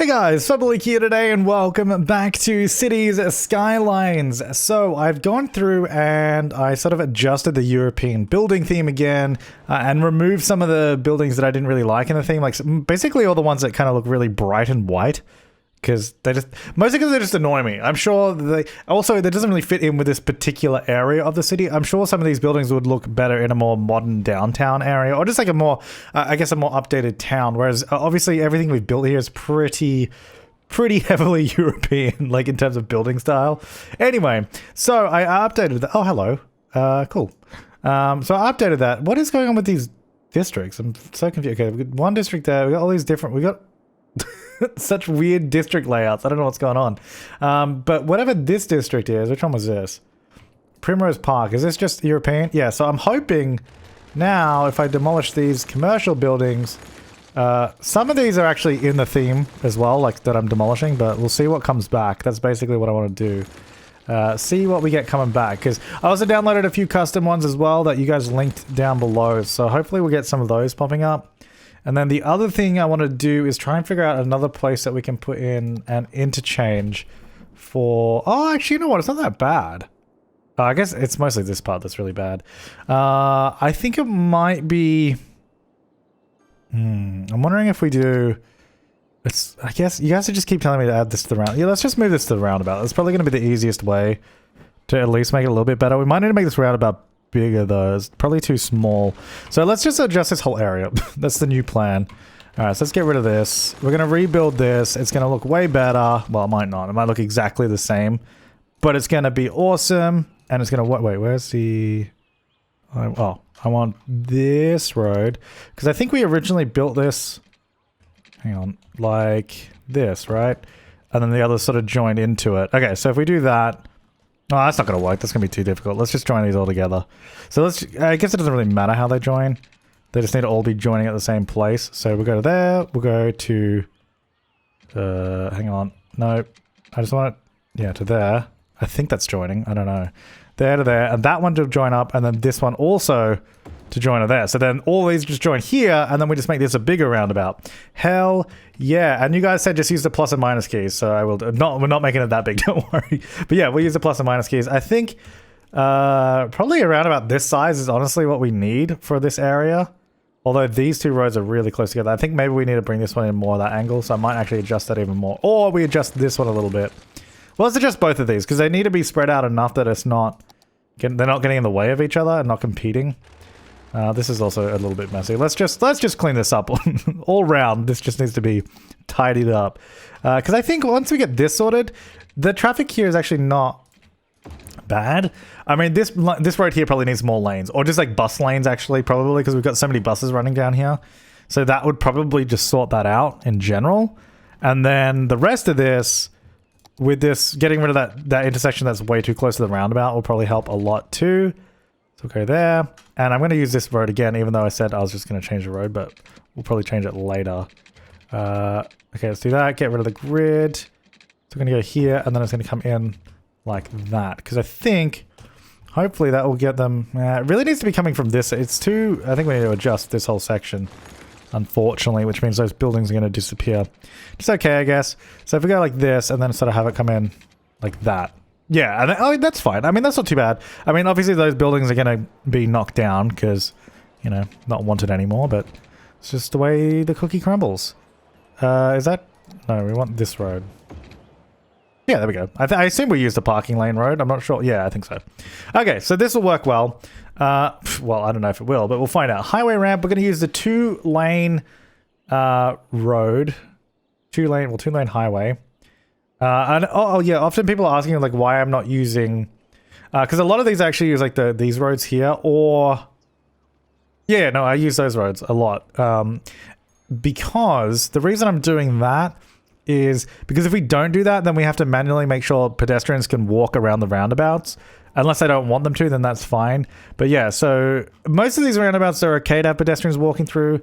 Hey guys, Flabaliki here today and welcome back to Cities Skylines. So I've gone through and I sort of adjusted the European building theme again and removed some of the buildings that I didn't really like in the theme, like basically all the ones that kind of look really bright and white. Because mostly because they just annoy me. I'm sure that doesn't really fit in with this particular area of the city. I'm sure some of these buildings would look better in a more modern downtown area, or just like a more, I guess, a more updated town. Whereas obviously everything we've built here is pretty heavily European, like in terms of building style. Anyway, so I updated that. Oh, hello. Cool. So I updated that. What is going on with these districts? I'm so confused. Okay, we've got one district there. We got all these different. We got such weird district layouts. I don't know what's going on. But whatever this district is, which one was this? Primrose Park. Is this just European? Yeah, so I'm hoping now if I demolish these commercial buildings, some of these are actually in the theme as well, like that I'm demolishing, but we'll see what comes back. That's basically what I want to do. See what we get coming back, because I also downloaded a few custom ones as well that you guys linked down below, so hopefully we'll get some of those popping up. And then the other thing I want to do is try and figure out another place that we can put in an interchange for... Oh, actually, you know what? It's not that bad. I guess it's mostly this part that's really bad. I think it might be... I'm wondering if we do... I guess you guys would just keep telling me to add this to the round. Yeah, let's just move this to the roundabout. That's probably going to be the easiest way to at least make it a little bit better. We might need to make this roundabout bigger though. It's probably too small. So let's just adjust this whole area. That's the new plan. Alright, so let's get rid of this. We're going to rebuild this. It's going to look way better. Well, it might not. It might look exactly the same. But it's going to be awesome. And it's going to... Wait, where's the... I want this road. Because I think we originally built this... Hang on. Like this, right? And then the others sort of joined into it. Okay, so if we do that... Oh, that's not going to work. That's going to be too difficult. Let's just join these all together. So I guess it doesn't really matter how they join. They just need to all be joining at the same place. So we'll go to there. We'll go to... hang on. No. I just want it... Yeah, to there. I think that's joining. I don't know. There to there. And that one to join up. And then this one also to join to there. So then all these just join here. And then we just make this a bigger roundabout. Hell yeah. And you guys said just use the plus and minus keys. So I will... we're not making it that big. Don't worry. But yeah, we'll use the plus and minus keys. I think probably around about this size is honestly what we need for this area. Although these two roads are really close together. I think maybe we need to bring this one in more at that angle. So I might actually adjust that even more. Or we adjust this one a little bit. Well, let's adjust both of these because they need to be spread out enough that it's not... they're not getting in the way of each other and not competing. This is also a little bit messy. Let's just clean this up all round. This just needs to be tidied up. Because I think once we get this sorted, the traffic here is actually not bad. I mean, this road here probably needs more lanes. Or just like bus lanes, actually, probably, because we've got so many buses running down here. So that would probably just sort that out in general. And then the rest of this, with this, getting rid of that intersection that's way too close to the roundabout will probably help a lot too. So we'll go there. And I'm going to use this road again, even though I said I was just going to change the road, but we'll probably change it later. Okay, let's do that. Get rid of the grid. So we're going to go here, and then it's going to come in like that. Because I think, hopefully that will get them... it really needs to be coming from this. It's too... I think we need to adjust this whole section, unfortunately, which means those buildings are going to disappear. It's okay, I guess. So if we go like this, and then sort of have it come in like that. Yeah, and oh, that's fine. I mean, that's not too bad. I mean, obviously those buildings are going to be knocked down because, you know, not wanted anymore, but it's just the way the cookie crumbles. Is that... No, we want this road. Yeah, there we go. I assume we use the parking lane road. I'm not sure. Yeah, I think so. Okay, so this will work well. Well, I don't know if it will, but we'll find out. Highway ramp, we're going to use the two-lane road. Two-lane highway. And yeah, often people are asking like why I'm not using... because a lot of these actually use like these roads here, or... Yeah, no, I use those roads a lot. Because the reason I'm doing that is because if we don't do that, then we have to manually make sure pedestrians can walk around the roundabouts. Unless I don't want them to, then that's fine. But yeah, so most of these roundabouts are okay to have pedestrians walking through.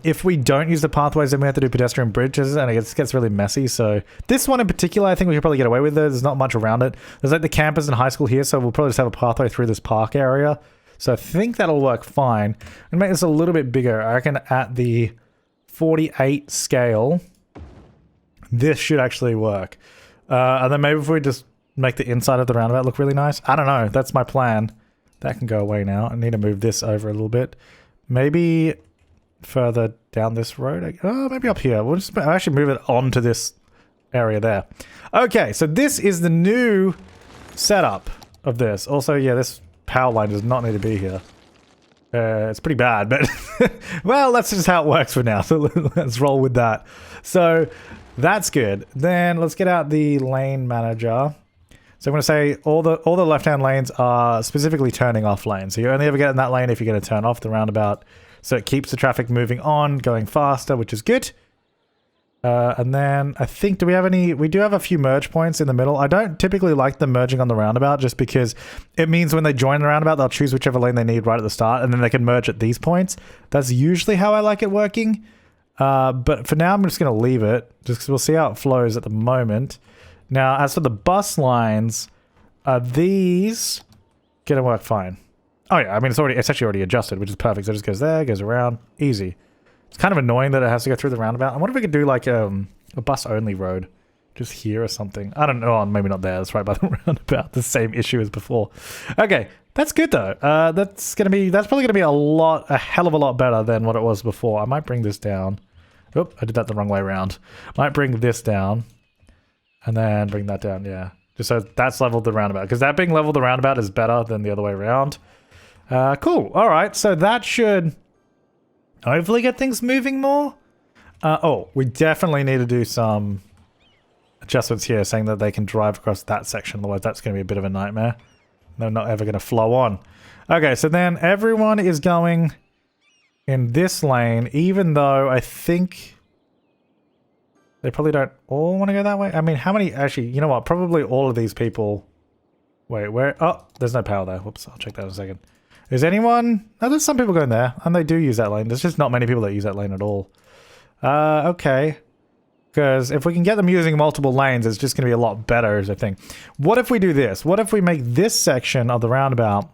If we don't use the pathways, then we have to do pedestrian bridges, and it gets really messy. So this one in particular, I think we could probably get away with it. There's not much around it. There's like the campus and high school here, so we'll probably just have a pathway through this park area. So I think that'll work fine. And make this a little bit bigger. I reckon at the 48 scale, this should actually work. And then maybe if we just make the inside of the roundabout look really nice. I don't know. That's my plan. That can go away now. I need to move this over a little bit. Maybe further down this road. Oh, maybe up here. I'll actually move it onto this area there. Okay, so this is the new setup of this. Also, yeah, this power line does not need to be here. It's pretty bad, but well, that's just how it works for now. So let's roll with that. So that's good. Then let's get out the lane manager. So I'm going to say all the left-hand lanes are specifically turning off lanes. So you only ever get in that lane if you're going to turn off the roundabout. So it keeps the traffic moving on, going faster, which is good. And then I think, we do have a few merge points in the middle. I don't typically like them merging on the roundabout just because it means when they join the roundabout, they'll choose whichever lane they need right at the start and then they can merge at these points. That's usually how I like it working. But for now, I'm just going to leave it just because we'll see how it flows at the moment. Now, as for the bus lines, are these going to work fine? Oh yeah, I mean, it's actually already adjusted, which is perfect. So it just goes there, goes around, easy. It's kind of annoying that it has to go through the roundabout. I wonder if we could do like a bus-only road. Just here or something. I don't know. Oh, maybe not there. That's right by the roundabout. The same issue as before. Okay, that's good though. That's probably gonna be a hell of a lot better than what it was before. I might bring this down. Oop, I did that the wrong way around. Might bring this down. And then bring that down, yeah. Just so that's leveled the roundabout. Because that being leveled the roundabout is better than the other way around. Cool. All right. So that should hopefully get things moving more. Oh, we definitely need to do some adjustments here saying that they can drive across that section. Otherwise, that's going to be a bit of a nightmare. They're not ever going to flow on. Okay. So then everyone is going in this lane, even though I think they probably don't all want to go that way. I mean, how many... Actually, you know what? Probably all of these people... Wait, where... Oh, there's no power there. Whoops, I'll check that in a second. Is anyone... No, there's some people going there, and they do use that lane. There's just not many people that use that lane at all. Okay. Because if we can get them using multiple lanes, it's just going to be a lot better, is the thing. What if we do this? What if we make this section of the roundabout...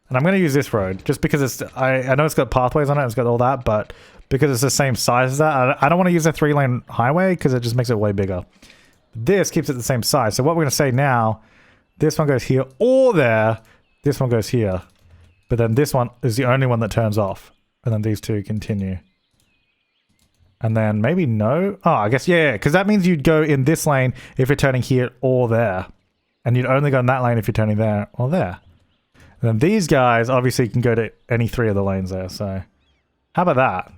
And I'm going to use this road, just because it's... I know it's got pathways on it, it's got all that, but... Because it's the same size as that, I don't want to use a 3-lane highway because it just makes it way bigger. This keeps it the same size. So what we're going to say now, this one goes here or there. This one goes here. But then this one is the only one that turns off. And then these two continue. And then maybe no. Oh, I guess, yeah. Because that means you'd go in this lane if you're turning here or there. And you'd only go in that lane if you're turning there or there. And then these guys obviously can go to any 3 of the lanes there. So how about that?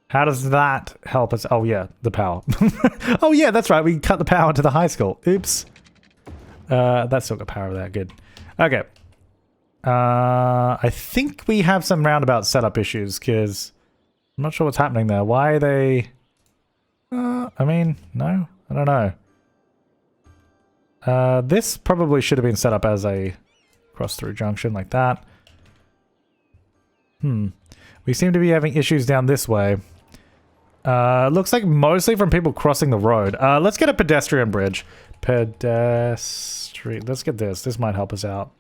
How does that help us? Oh, yeah, the power. Oh, yeah, that's right. We cut the power to the high school. Oops. That's still got power there. Good. Okay. I think we have some roundabout setup issues because I'm not sure what's happening there. Why are they... I mean, no, I don't know. This probably should have been set up as a cross-through junction like that. We seem to be having issues down this way. Looks like mostly from people crossing the road. Let's get a pedestrian bridge. Pedestrian. Let's get this. This might help us out.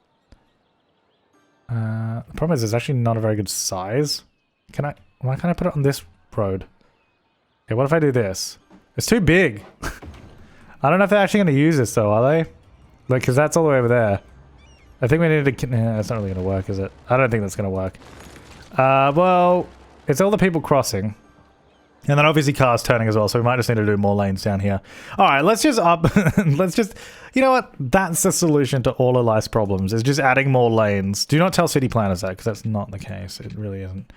The problem is it's actually not a very good size. Why can't I put it on this road? Okay, what if I do this? It's too big. I don't know if they're actually going to use this though, are they? Like, because that's all the way over there. I think we need to... Nah, that's not really going to work, is it? I don't think that's going to work. Well, it's all the people crossing. And then obviously cars turning as well, so we might just need to do more lanes down here. Alright, let's just let's just... You know what? That's the solution to all of life's problems, is just adding more lanes. Do not tell city planners that, because that's not the case. It really isn't.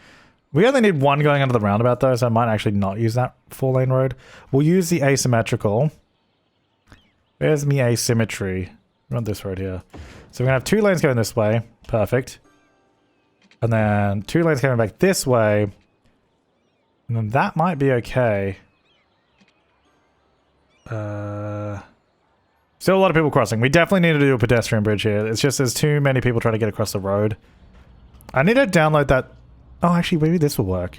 We only need one going under the roundabout though, so I might actually not use that 4-lane road. We'll use the asymmetrical. Where's me asymmetry? Run this road here. So we're going to have 2 lanes going this way. Perfect. And then 2 lanes coming back this way. And then that might be okay. Still a lot of people crossing. We definitely need to do a pedestrian bridge here. It's just there's too many people trying to get across the road. I need to download that... Oh, actually, maybe this will work.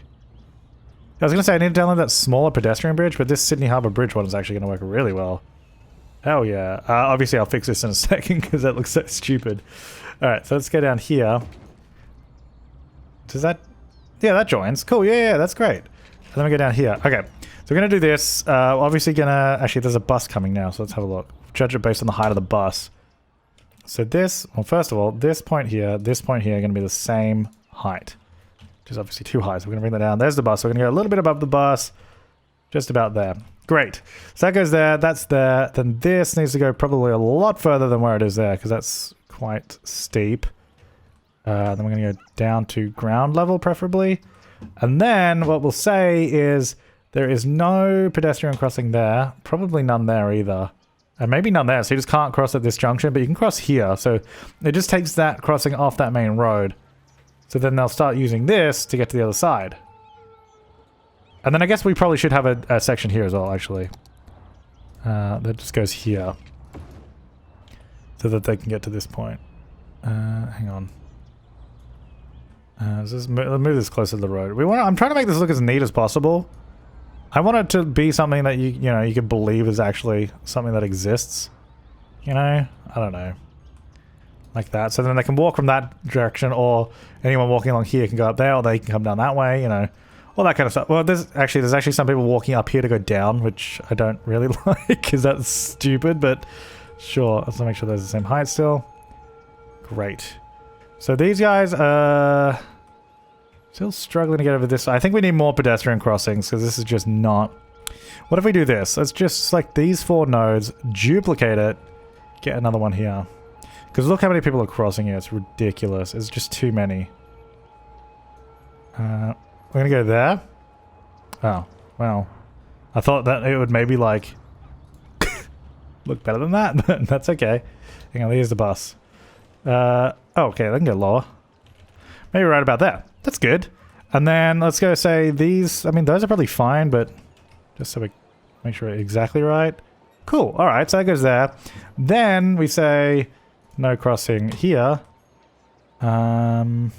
I was going to say I need to download that smaller pedestrian bridge, but this Sydney Harbour Bridge one is actually going to work really well. Hell yeah. Obviously, I'll fix this in a second because that looks so stupid. Alright, so let's go down here. Does that... Yeah, that joins. Cool, yeah, that's great. And then we go down here. Okay. So we're going to do this. Obviously actually there's a bus coming now, so let's have a look. Judge it based on the height of the bus. So this, well, first of all, this point here are going to be the same height. Which is obviously too high, so we're going to bring that down. There's the bus. So we're going to go a little bit above the bus. Just about there. Great. So that goes there, that's there. Then this needs to go probably a lot further than where it is there, because that's quite steep. Then we're going to go down to ground level, preferably. And then what we'll say is there is no pedestrian crossing there. Probably none there either. And maybe none there, so you just can't cross at this junction, but you can cross here. So it just takes that crossing off that main road. So then they'll start using this to get to the other side. And then I guess we probably should have a section here as well, actually. That just goes here. So that they can get to this point. Hang on. Let's move this closer to the road. I'm trying to make this look as neat as possible. I want it to be something that you can believe is actually something that exists. You know? I don't know. Like that. So then they can walk from that direction, or anyone walking along here can go up there, or they can come down that way, you know. All that kind of stuff. Well, there's actually some people walking up here to go down, which I don't really like, because that's stupid, but sure. Let's make sure they're the same height still. Great. So these guys are still struggling to get over this. I think we need more pedestrian crossings, because this is just not... What if we do this? Let's just select these 4 nodes, duplicate it, get another one here. Because look how many people are crossing here. It's ridiculous. It's just too many. We're gonna go there. Oh, well. I thought that it would maybe, like, look better than that, but that's okay. Hang on, here's the bus. Oh, okay, they can go lower. Maybe right about there. That's good. And then let's go say these... I mean, those are probably fine, but just so we make sure we're exactly right. Cool. All right, so that goes there. Then we say no crossing here. I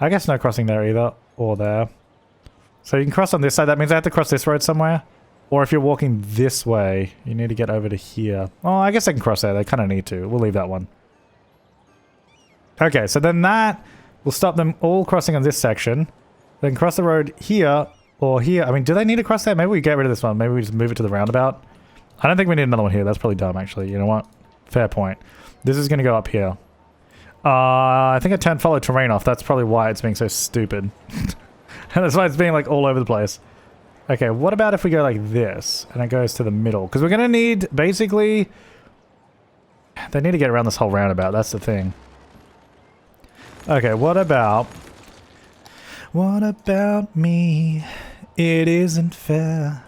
guess no crossing there either, or there. So you can cross on this side. That means I have to cross this road somewhere. Or if you're walking this way, you need to get over to here. Oh, I guess I can cross there. They kind of need to. We'll leave that one. Okay, so then that will stop them all crossing on this section. Then cross the road here or here. I mean, do they need to cross there? Maybe we get rid of this one. Maybe we just move it to the roundabout. I don't think we need another one here. That's probably dumb, actually. You know what? Fair point. This is going to go up here. I think I turned follow terrain off. That's probably why it's being so stupid. And that's why it's being like all over the place. Okay, what about if we go like this and it goes to the middle? Because we're going to need, basically... They need to get around this whole roundabout. That's the thing. Okay, what about... What about me? It isn't fair.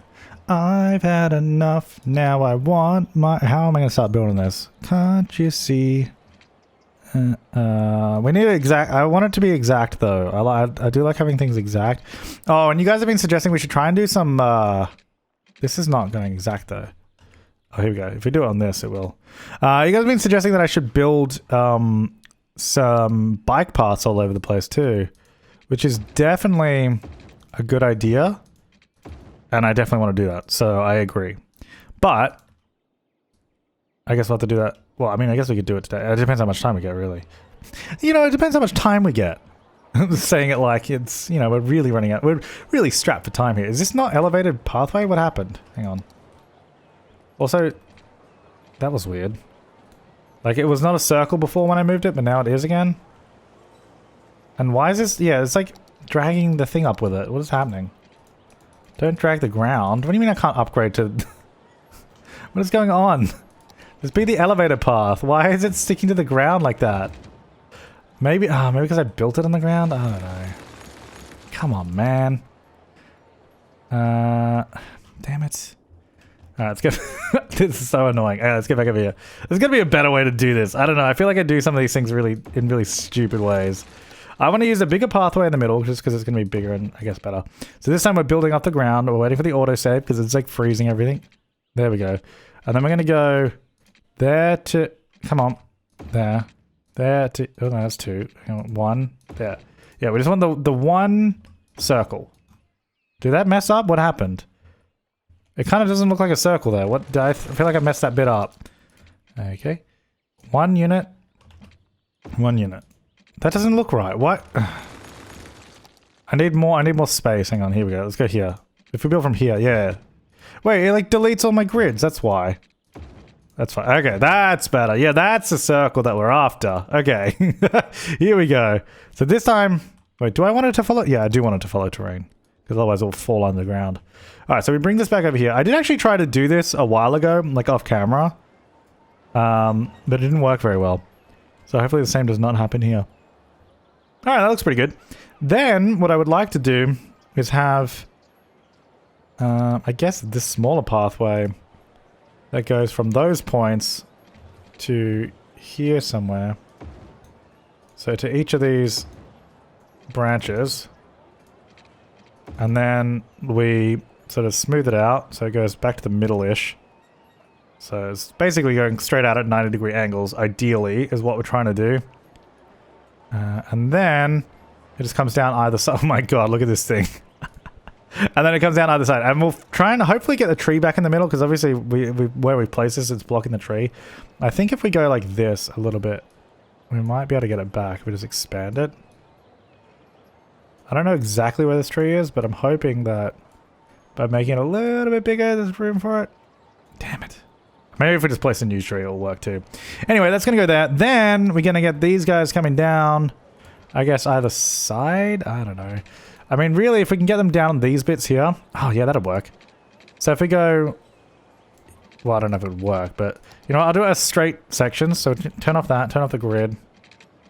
I've had enough. Now I want my... How am I going to start building this? Can't you see? We need it exact. I want it to be exact, though. I do like having things exact. Oh, and you guys have been suggesting we should try and do some... This is not going exact, though. Oh, here we go. If we do it on this, it will. You guys have been suggesting that I should build some bike paths all over the place, too. Which is definitely a good idea. And I definitely want to do that, so I agree. But... I guess we'll have to do that. Well, I mean, I guess we could do it today. It depends how much time we get, really. You know, it depends how much time we get. Saying it like it's, you know, we're really running out. We're really strapped for time here. Is this not elevated pathway? What happened? Hang on. Also, that was weird. Like, it was not a circle before when I moved it, but now it is again. And why is this? Yeah, it's like dragging the thing up with it. What is happening? Don't drag the ground. What do you mean I can't upgrade to... What is going on? Just be the elevator path. Why is it sticking to the ground like that? Maybe, maybe because I built it on the ground? I don't know. Come on, man. Damn it. Alright, let's get... This is so annoying. Alright, let's get back over here. There's gotta be a better way to do this. I don't know. I feel like I do some of these things in really stupid ways. I want to use a bigger pathway in the middle, just because it's going to be bigger and, I guess, better. So this time we're building off the ground. We're waiting for the autosave, because it's, like, freezing everything. There we go. And then we're going to go... There to... Come on. There. There to... Oh, no, that's 2. Hang on, 1. There. Yeah, we just want the one circle. Did that mess up? What happened? It kind of doesn't look like a circle there. What? I feel like I messed that bit up. Okay. 1 unit. 1 unit. That doesn't look right. What? I need more space. Hang on. Here we go. Let's go here. If we build from here, yeah. Wait, it like deletes all my grids. That's why. That's fine. Okay, that's better. Yeah, that's the circle that we're after. Okay. Here we go. So this time... Wait, do I want it to follow? Yeah, I do want it to follow terrain. Because otherwise it'll fall underground. Alright, so we bring this back over here. I did actually try to do this a while ago, like off camera. But it didn't work very well. So hopefully the same does not happen here. Alright, that looks pretty good. Then, what I would like to do is have... I guess this smaller pathway that goes from those points to here somewhere. So to each of these branches. And then we sort of smooth it out so it goes back to the middle-ish. So it's basically going straight out at 90-degree angles, ideally, is what we're trying to do. And then it just comes down either side. Oh my god, look at this thing. And then it comes down either side. And we'll try and hopefully get the tree back in the middle, because obviously where we place this, it's blocking the tree. I think if we go like this a little bit, we might be able to get it back if we just expand it. I don't know exactly where this tree is, but I'm hoping that by making it a little bit bigger, there's room for it. Damn it. Maybe if we just place a new tree, it'll work too. Anyway, that's going to go there. Then we're going to get these guys coming down. I guess either side? I don't know. I mean, really, if we can get them down these bits here. Oh, yeah, that'll work. So if we go... Well, I don't know if it would work, but... You know what? I'll do it as straight sections. So turn off that. Turn off the grid.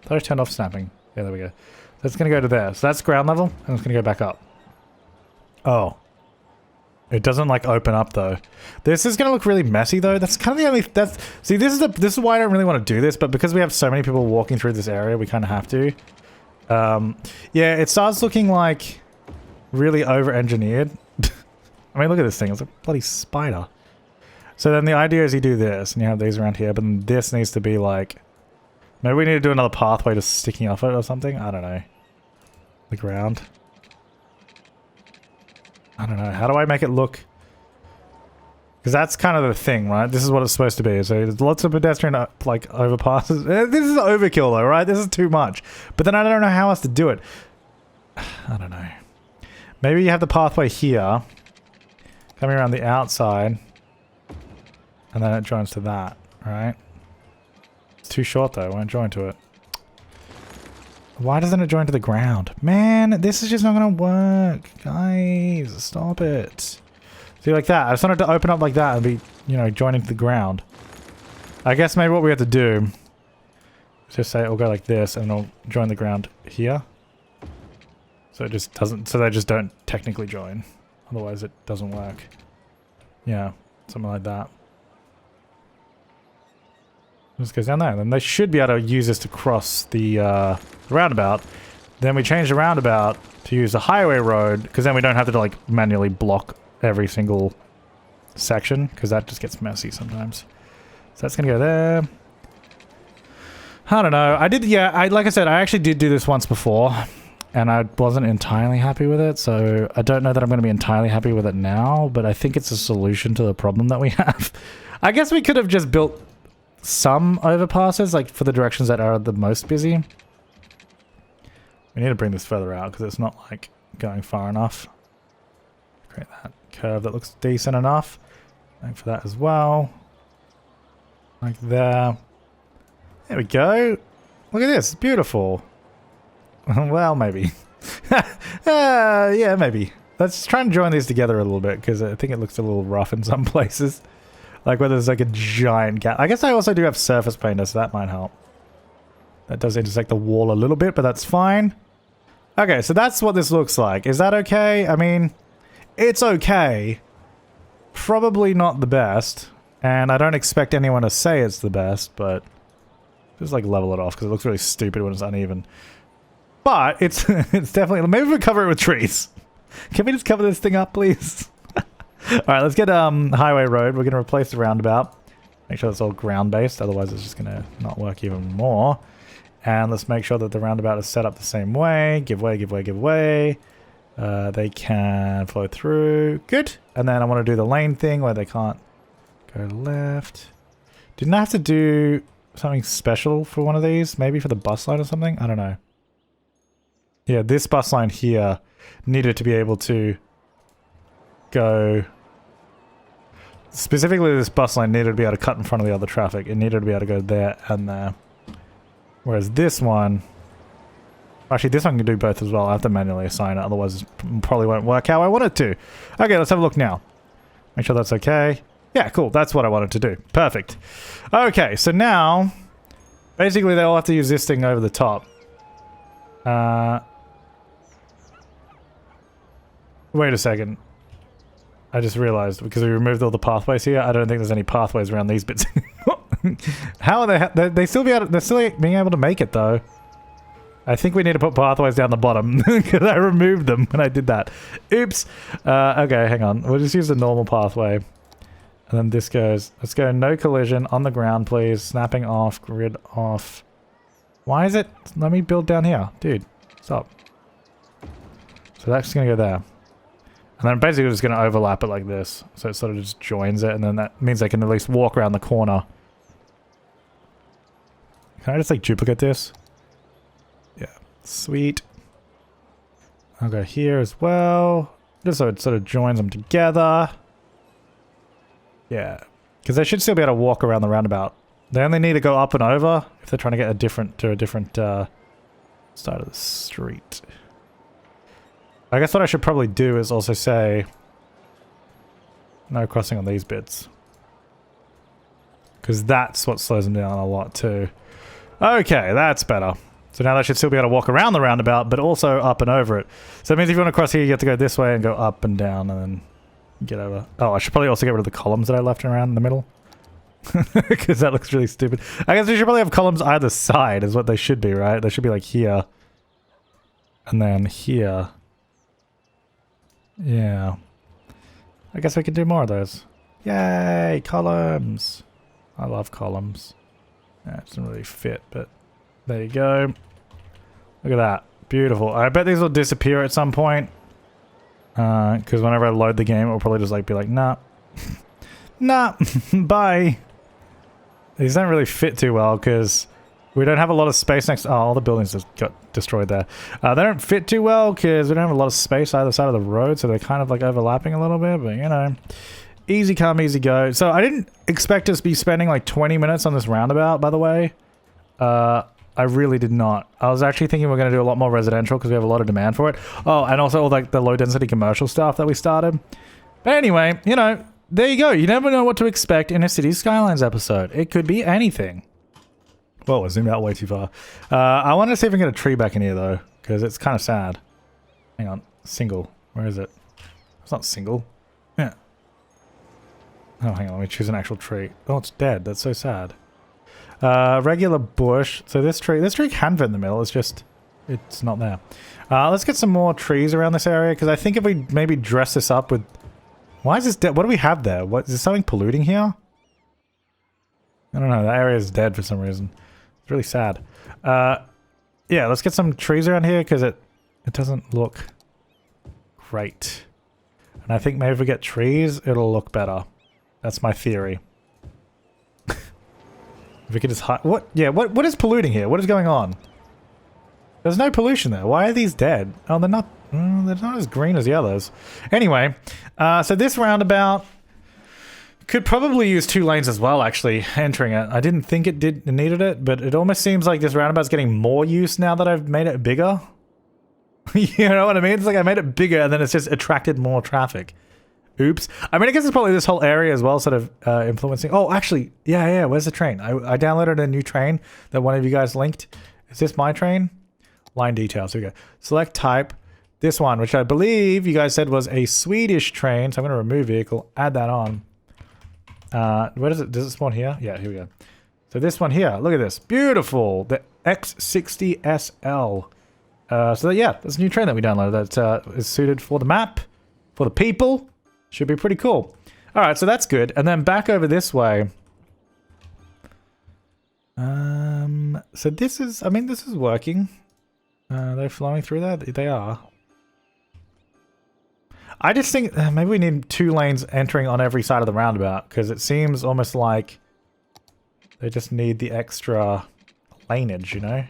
Those turn off snapping. Yeah, there we go. So it's going to go to there. So that's ground level. And it's going to go back up. Oh. It doesn't like open up though. This is going to look really messy though. That's kind of the only... See, this is why I don't really want to do this. But because we have so many people walking through this area, we kind of have to. Yeah, it starts looking like really over-engineered. I mean, look at this thing. It's a bloody spider. So then the idea is you do this, and you have these around here, but then this needs to be like... Maybe we need to do another pathway just sticking off it or something? I don't know. The ground. I don't know. How do I make it look... Because that's kind of the thing, right? This is what it's supposed to be. So there's lots of pedestrian, like, overpasses. This is overkill, though, right? This is too much. But then I don't know how else to do it. I don't know. Maybe you have the pathway here. Coming around the outside. And then it joins to that, right? It's too short, though. It won't join to it. Why doesn't it join to the ground? Man, this is just not going to work. Guys, stop it. See, like that. I just wanted to open up like that and be, you know, joining to the ground. I guess maybe what we have to do is just say it'll go like this and it'll join the ground here. So it just doesn't, so they just don't technically join. Otherwise it doesn't work. Yeah, something like that. It just goes down there. And then they should be able to use this to cross the roundabout. Then we change the roundabout to use the highway road, because then we don't have to like manually block every single section, because that just gets messy sometimes. So that's gonna go there. I don't know. I did, yeah, like I said, I actually did do this once before, and I wasn't entirely happy with it, so I don't know that I'm going to be entirely happy with it now, but I think it's a solution to the problem that we have. I guess we could have just built some overpasses, like for the directions that are the most busy. We need to bring this further out, because it's not like going far enough. Create that curve that looks decent enough. And for that as well. Like there. There we go. Look at this. Beautiful. Well, maybe. Yeah, maybe. Let's try and join these together a little bit, because I think it looks a little rough in some places. Like where there's like a giant gap. I guess I also do have surface painter, so that might help. That does intersect the wall a little bit, but that's fine. Okay, so that's what this looks like. Is that okay? I mean... It's okay. Probably not the best. And I don't expect anyone to say it's the best, but... Just like level it off, because it looks really stupid when it's uneven. But it's it's definitely... Maybe we cover it with trees. Can we just cover this thing up, please? Alright, let's get highway road. We're going to replace the roundabout. Make sure it's all ground-based, otherwise it's just going to not work even more. And let's make sure that the roundabout is set up the same way. Give way, give way, give way. They can flow through. Good. And then I want to do the lane thing where they can't go left. Didn't I have to do something special for one of these? Maybe for the bus line or something? I don't know. Yeah, this bus line here needed to be able to go... Specifically, this bus line needed to be able to cut in front of the other traffic. It needed to be able to go there and there. Whereas this one... Actually, this one can do both as well. I have to manually assign it, otherwise it probably won't work how I want it to. Okay, let's have a look now. Make sure that's okay. Yeah, cool. That's what I wanted to do. Perfect. Okay, so now... Basically, they all have to use this thing over the top. Wait a second. I just realized, because we removed all the pathways here, I don't think there's any pathways around these bits anymore. How are they still they're still being able to make it, though. I think we need to put pathways down the bottom, because I removed them when I did that. Oops. Okay, hang on. We'll just use the normal pathway. And then this goes, let's go no collision, on the ground, please. Snapping off, grid off. Why is it? Let me build down here. Dude, stop. So that's going to go there. And then basically we're just going to overlap it like this. So it sort of just joins it, and then that means they can at least walk around the corner. Can I just like duplicate this? Yeah, sweet. I'll go here as well. Just so it sort of joins them together. Yeah, because they should still be able to walk around the roundabout. They only need to go up and over if they're trying to get a different side of the street. I guess what I should probably do is also say no crossing on these bits, because that's what slows them down a lot too. Okay, that's better. So now they should still be able to walk around the roundabout, but also up and over it. So it means if you want to cross here, you have to go this way and go up and down and then get over. Oh, I should probably also get rid of the columns that I left around in the middle. Because that looks really stupid. I guess we should probably have columns either side is what they should be, right? They should be like here. And then here. Yeah. I guess we can do more of those. Yay! Columns! I love columns. Yeah, it doesn't really fit, but there you go. Look at that. Beautiful. I bet these will disappear at some point. Because whenever I load the game, it will probably just like be like, nah. Nah. Bye. These don't really fit too well because we don't have a lot of space next... Oh, all the buildings just got destroyed there. They don't fit too well because we don't have a lot of space either side of the road, so they're kind of like overlapping a little bit, but you know. Easy come, easy go. So I didn't expect us to be spending like 20 minutes on this roundabout, by the way. I really did not. I was actually thinking we're going to do a lot more residential because we have a lot of demand for it. Oh, and also all like the low density commercial stuff that we started. But anyway, you know, there you go. You never know what to expect in a Cities Skylines episode. It could be anything. Whoa, I zoomed out way too far. I want to see if I can get a tree back in here though, because it's kind of sad. Hang on. Single. Where is it? It's not single. Yeah. Oh, hang on. Let me choose an actual tree. Oh, it's dead. That's so sad. Regular bush. So this tree can fit in the middle. It's just, it's not there. Let's get some more trees around this area, because I think if we maybe dress this up with... Why is this dead? What do we have there? What, is there something polluting here? I don't know. That area is dead for some reason. It's really sad. Yeah, let's get some trees around here, because it doesn't look great. And I think maybe if we get trees, it'll look better. That's my theory. If we could just hide... What? Yeah, what is polluting here? What is going on? There's no pollution there. Why are these dead? Oh, they're not as green as the others. Anyway, so this roundabout could probably use 2 lanes as well, actually, entering it. I didn't think it needed it, but it almost seems like this roundabout's getting more use now that I've made it bigger. You know what I mean? It's like I made it bigger and then it's just attracted more traffic. Oops. I mean, I guess it's probably this whole area as well sort of influencing... Oh, actually, yeah, where's the train? I downloaded a new train that one of you guys linked. Is this my train? Line details. Here we go. Select type. This one, which I believe you guys said was a Swedish train. So I'm going to remove vehicle, add that on. Where does it spawn here? Yeah, here we go. So this one here, look at this. Beautiful. The X60SL. So yeah, that's a new train that we downloaded that is suited for the map, for the people. Should be pretty cool. Alright, so that's good. And then back over this way. So this is, I mean, this is working. They're flowing through there? They are. I just think maybe we need 2 lanes entering on every side of the roundabout, because it seems almost like they just need the extra laneage, you know?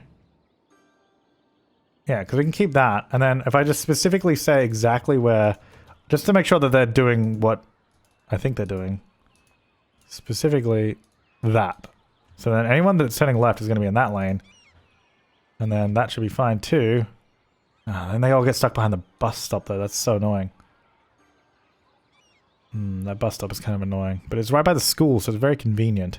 Yeah, because we can keep that. And then if I just specifically say exactly where Just to make sure that they're doing what I think they're doing. Specifically, that. So then anyone that's turning left is going to be in that lane. And then that should be fine too. And they all get stuck behind the bus stop though. That's so annoying. That bus stop is kind of annoying. But it's right by the school, so it's very convenient.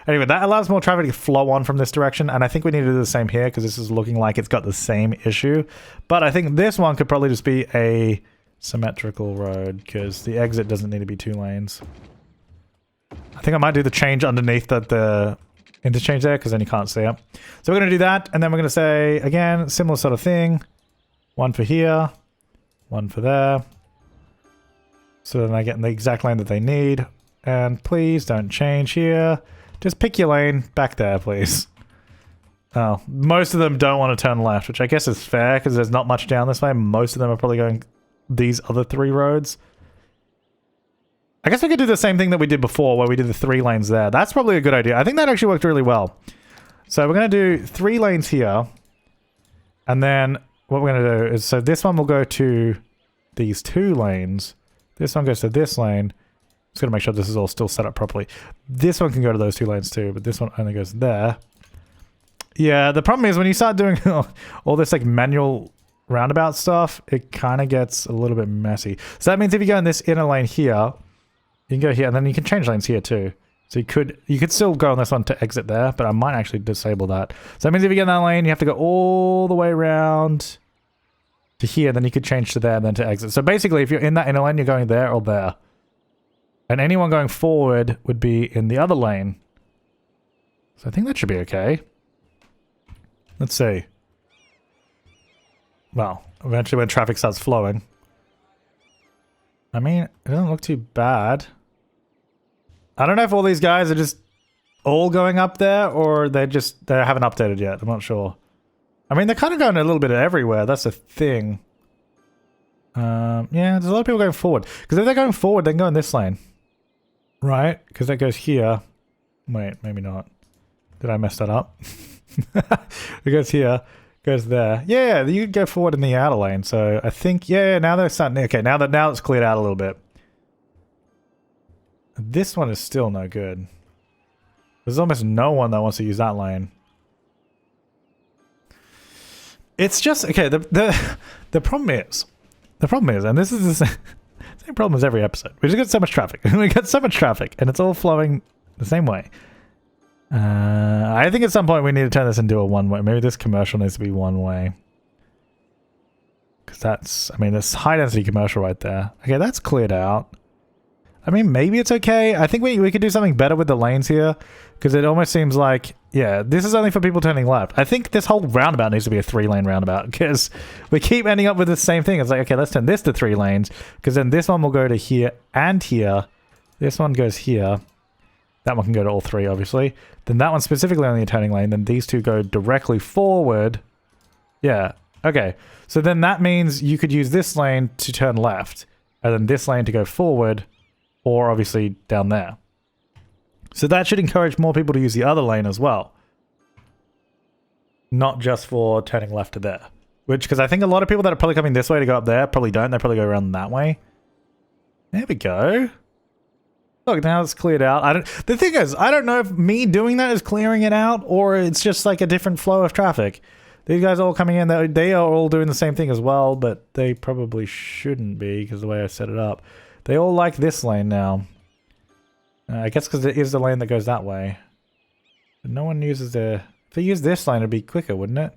Anyway, that allows more traffic to flow on from this direction. And I think we need to do the same here because this is looking like it's got the same issue. But I think this one could probably just be a symmetrical road because the exit doesn't need to be 2 lanes. I think I might do the change underneath the interchange there because then you can't see it. So we're going to do that. And then we're going to say, again, similar sort of thing. 1 for here. 1 for there. So then I get in the exact lane that they need. And please don't change here. Just pick your lane back there, please. Oh, most of them don't want to turn left, which I guess is fair because there's not much down this way. Most of them are probably going these other 3 roads. I guess we could do the same thing that we did before where we did the 3 lanes there. That's probably a good idea. I think that actually worked really well. So we're going to do 3 lanes here. And then what we're going to do is, so this one will go to these 2 lanes. This one goes to this lane. Just going to make sure this is all still set up properly. This one can go to those 2 lanes too, but this one only goes there. Yeah, the problem is when you start doing all this like manual roundabout stuff, it kind of gets a little bit messy. So that means if you go in this inner lane here, you can go here and then you can change lanes here too. So you could still go on this one to exit there, but I might actually disable that. So that means if you get in that lane, you have to go all the way around to here, then you could change to there and then to exit. So basically, if you're in that inner lane, you're going there or there. And anyone going forward would be in the other lane. So I think that should be okay. Let's see. Well, eventually when traffic starts flowing. I mean, it doesn't look too bad. I don't know if all these guys are just all going up there or they haven't updated yet. I'm not sure. I mean, they're kind of going a little bit everywhere. That's the thing. Yeah, there's a lot of people going forward. Because if they're going forward, they can go in this lane. Right? Because that goes here. Wait, maybe not. Did I mess that up? It goes here. Goes there. Yeah, you could go forward in the outer lane. So I think, yeah, now they're starting. Okay, now it's cleared out a little bit. This one is still no good. There's almost no one that wants to use that lane. It's just okay. The problem is, and this is the same problem as every episode. We just got so much traffic. We got so much traffic, and it's all flowing the same way. I think at some point we need to turn this into a one-way. Maybe this commercial needs to be one-way. Because that's, I mean, there's high-density commercial right there. Okay, that's cleared out. I mean, maybe it's okay. I think we could do something better with the lanes here. Because it almost seems like, yeah, this is only for people turning left. I think this whole roundabout needs to be a 3-lane roundabout. Because we keep ending up with the same thing. It's like, okay, let's turn this to 3 lanes. Because then this one will go to here and here. This one goes here. That one can go to all 3, obviously. Then that one specifically only a turning lane. Then these 2 go directly forward. Yeah. Okay. So then that means you could use this lane to turn left. And then this lane to go forward. Or obviously down there. So that should encourage more people to use the other lane as well. Not just for turning left to there. Which, because I think a lot of people that are probably coming this way to go up there probably don't. They probably go around that way. There we go. Look, now it's cleared out. The thing is, I don't know if me doing that is clearing it out or it's just like a different flow of traffic. These guys are all coming in. They are all doing the same thing as well, but they probably shouldn't be because the way I set it up. They all like this lane now. I guess because it is the lane that goes that way. But no one uses the... If they use this lane, it'd be quicker, wouldn't it?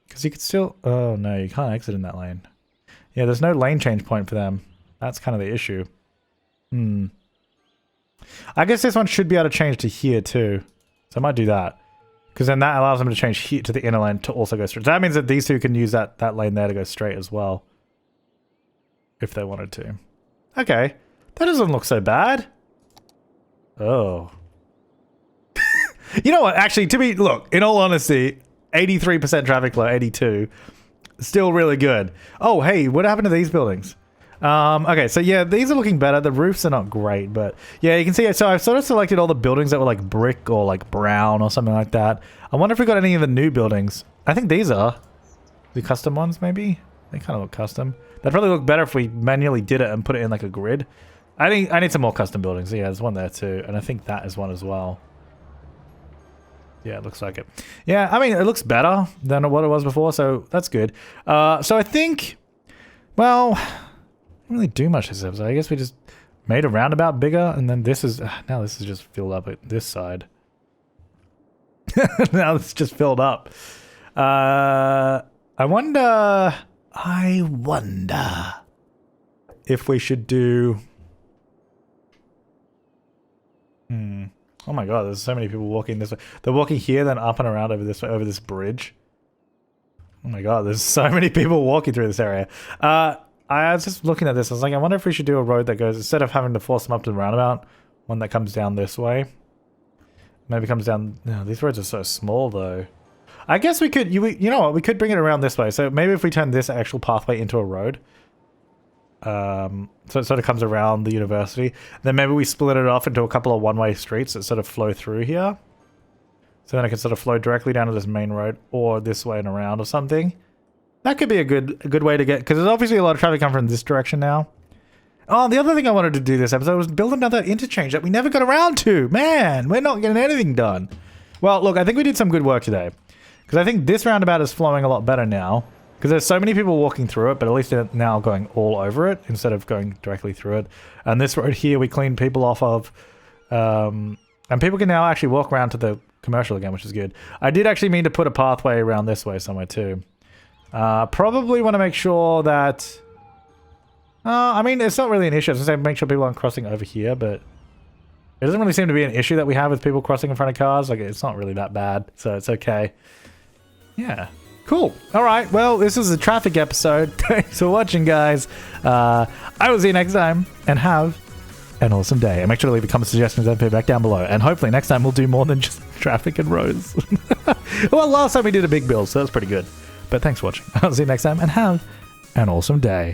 Because you could still... Oh, no, you can't exit in that lane. Yeah, there's no lane change point for them. That's kind of the issue. I guess this one should be able to change to here, too. So I might do that. Because then that allows them to change here to the inner lane to also go straight. So that means that these 2 can use that lane there to go straight as well. If they wanted to. Okay. That doesn't look so bad. Oh. You know what? Actually, look, in all honesty, 83% traffic flow, 82. Still really good. Oh, hey, what happened to these buildings? Okay, so yeah, these are looking better. The roofs are not great, but yeah, you can see it. So I've sort of selected all the buildings that were like brick or like brown or something like that. I wonder if we got any of the new buildings. I think these are the custom ones, maybe? They kind of look custom. That'd probably look better if we manually did it and put it in like a grid. I need some more custom buildings. Yeah, there's one there too. And I think that is one as well. Yeah, it looks like it. Yeah, I mean, it looks better than what it was before, so that's good. So I think, well, I didn't really do much this episode. I guess we just made a roundabout bigger, and then this is, now this is just filled up at this side. Now it's just filled up. I wonder if we should do... Oh my god, there's so many people walking this way. They're walking here, then up and around over this way, over this bridge. Oh my god, there's so many people walking through this area. I was just looking at this. I was like, I wonder if we should do a road that goes, instead of having to force them up to the roundabout, one that comes down this way. Maybe comes down... No, these roads are so small, though. I guess we could... You know what? We could bring it around this way. So maybe if we turn this actual pathway into a road... so it sort of comes around the university. Then maybe we split it off into a couple of one-way streets that sort of flow through here. So then it can sort of flow directly down to this main road, or this way and around or something. That could be a good way to get... Because there's obviously a lot of traffic coming from this direction now. Oh, the other thing I wanted to do this episode was build another interchange that we never got around to. Man, we're not getting anything done. Well, look, I think we did some good work today. Because I think this roundabout is flowing a lot better now. Because there's so many people walking through it, but at least they're now going all over it instead of going directly through it. And this road here, we cleaned people off of. And people can now actually walk around to the commercial again, which is good. I did actually mean to put a pathway around this way somewhere too. Probably want to make sure that... I mean, it's not really an issue. I was going to say make sure people aren't crossing over here, but... It doesn't really seem to be an issue that we have with people crossing in front of cars. Like, it's not really that bad, so it's okay. Yeah. Cool. Alright, well, this is a traffic episode. Thanks for watching, guys. I will see you next time, and have an awesome day. And make sure to leave a comment, suggestions, and feedback down below. And hopefully next time we'll do more than just traffic and roads. Well, last time we did a big build, so that's pretty good. But thanks for watching. I'll see you next time, and have an awesome day.